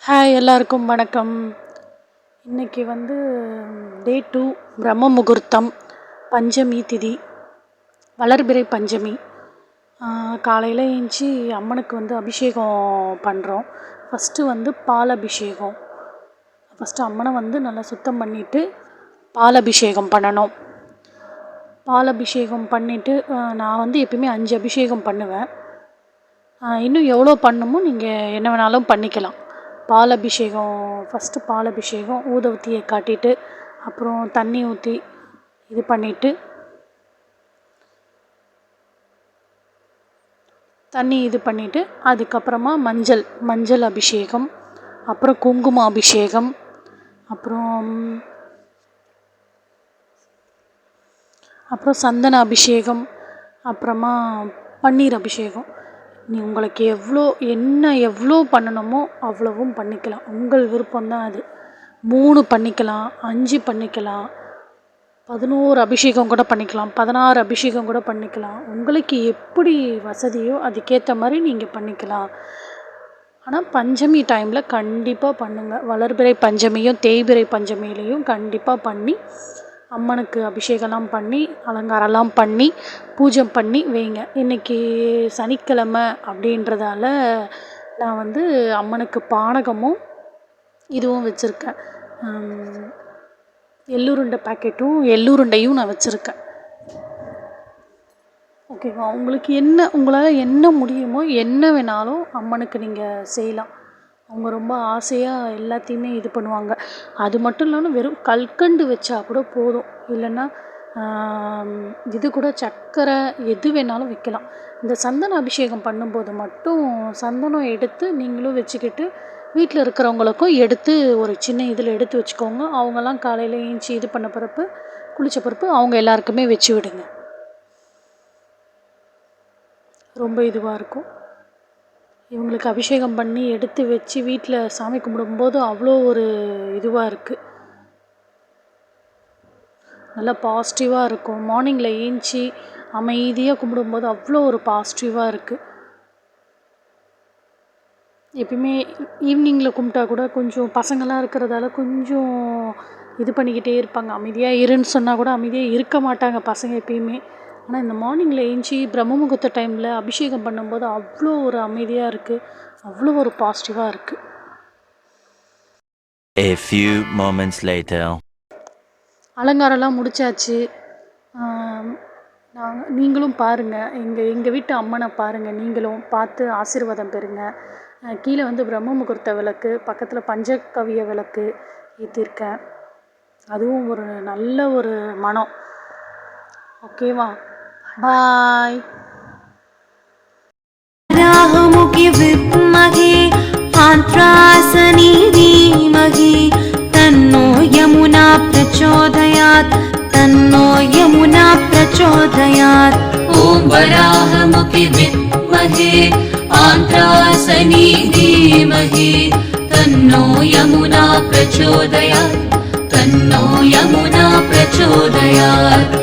Hi எல்லாருக்கும் வணக்கம். இன்றைக்கி டே 2 பிரம்ம முகூர்த்தம், பஞ்சமி திதி, வளர்பிறை பஞ்சமி. காலையில் ஏஞ்சி அம்மனுக்கு அபிஷேகம் பண்ணுறோம். ஃபஸ்ட்டு பால் அபிஷேகம். ஃபஸ்ட்டு அம்மனை நல்லா சுத்தம் பண்ணிவிட்டு பால் அபிஷேகம் பண்ணணும். பால் அபிஷேகம் பண்ணிவிட்டு நான் எப்பயுமே 5 அபிஷேகம் பண்ணுவேன். இன்னும் எவ்வளோ பண்ணணுமோ நீங்கள் என்ன வேணாலும் பண்ணிக்கலாம். பால் அபிஷேகம் ஃபஸ்ட்டு பால் அபிஷேகம் ஊதுவத்தியை காட்டிட்டு அப்புறம் தண்ணி ஊற்றி இது பண்ணிவிட்டு அதுக்கப்புறமா மஞ்சள் அபிஷேகம், அப்புறம் குங்கும அபிஷேகம், அப்புறம் சந்தன அபிஷேகம், அப்புறமா பன்னீர் அபிஷேகம். உங்களுக்கு எவ்வளோ பண்ணணுமோ அவ்வளவும் பண்ணிக்கலாம். உங்கள் விருப்பம்தான் அது. 3 பண்ணிக்கலாம், 5 பண்ணிக்கலாம், 11 அபிஷேகம் கூட பண்ணிக்கலாம், 16 அபிஷேகம் கூட பண்ணிக்கலாம். உங்களுக்கு எப்படி வசதியோ அதுக்கேற்ற மாதிரி நீங்கள் பண்ணிக்கலாம். ஆனால் பஞ்சமி டைமில் கண்டிப்பாக பண்ணுங்கள். வளர்பிறை பஞ்சமியும் தேய்பிறை பஞ்சமியிலையும் கண்டிப்பாக பண்ணி அம்மனுக்கு அபிஷேகம்லாம் பண்ணி அலங்காரம்லாம் பண்ணி பூஜை பண்ணி வைங்க. இன்றைக்கி சனிக்கிழமை அப்படின்றதால நான் அம்மனுக்கு பானகமும் இதுவும் வச்சுருக்கேன். எள்ளுருண்டை பாக்கெட்டும் எள்ளுருண்டையும் நான் வச்சுருக்கேன். ஓகேவா? உங்களால் என்ன முடியுமோ என்ன வேணாலும் அம்மனுக்கு நீங்கள் செய்யலாம். அவங்க ரொம்ப ஆசையாக எல்லாத்தையுமே இது பண்ணுவாங்க. அது மட்டும் இல்லாமல் வெறும் கல்கண்டு வச்சா கூட போதும். இல்லைன்னா இது கூட சர்க்கரை எது வேணாலும் வைக்கலாம். இந்த சந்தன அபிஷேகம் பண்ணும்போது மட்டும் சந்தனம் எடுத்து நீங்களும் வச்சுக்கிட்டு வீட்டில் இருக்கிறவங்களுக்கும் எடுத்து ஒரு சின்ன இதில் எடுத்து வச்சுக்கோங்க. அவங்கெல்லாம் காலையில் ஏஞ்சி இது பண்ண பிறப்பு குளித்த பிறப்பு அவங்க எல்லாருக்குமே வச்சு விடுங்க. ரொம்ப இதுவாக இருக்கும். இவங்களுக்கு அபிஷேகம் பண்ணி எடுத்து வச்சு வீட்டில் சாமி கும்பிடும்போது அவ்வளோ ஒரு இதுவாக இருக்குது. நல்லா பாசிட்டிவாக இருக்கும். மார்னிங்கில் ஏஞ்சி அமைதியாக கும்பிடும்போது அவ்வளோ ஒரு பாசிட்டிவாக இருக்குது. எப்பயுமே ஈவினிங்கில் கும்பிட்டா கூட கொஞ்சம் பசங்களாம் இருக்கிறதால கொஞ்சம் இது பண்ணிக்கிட்டே இருப்பாங்க. அமைதியாக இருன்னு சொன்னால் கூட அமைதியாக இருக்க மாட்டாங்க பசங்க எப்பயுமே. ஆனால் இந்த மார்னிங்கில் ஏஞ்சி பிரம்ம முகூர்த்த டைமில் அபிஷேகம் பண்ணும்போது அவ்வளோ ஒரு அமைதியாக இருக்குது, அவ்வளோ ஒரு பாசிட்டிவாக இருக்குது. A few moments later. அலங்காரம்லாம் முடிச்சாச்சு. நீங்களும் பாருங்கள், எங்கள் வீட்டு அம்மனை பாருங்கள். நீங்களும் பார்த்து ஆசீர்வாதம் பெறுங்க. கீழே பிரம்ம முகூர்த்த விளக்கு, பக்கத்தில் பஞ்சகவிய விளக்கு ஏற்றிருக்கேன். அதுவும் ஒரு நல்ல ஒரு மனம். ஓகேவா? பாய். राहुमुखि विद्महे आन्त्रासनी धीमहि तन्नो यमुना प्रचोदयात् तन्नो यमुना प्रचोदयात् ॐ वराहमुखि विद्महे आन्त्रासनी धीमहि तन्नो यमुना प्रचोदयात् तन्नो यमुना प्रचोदयात्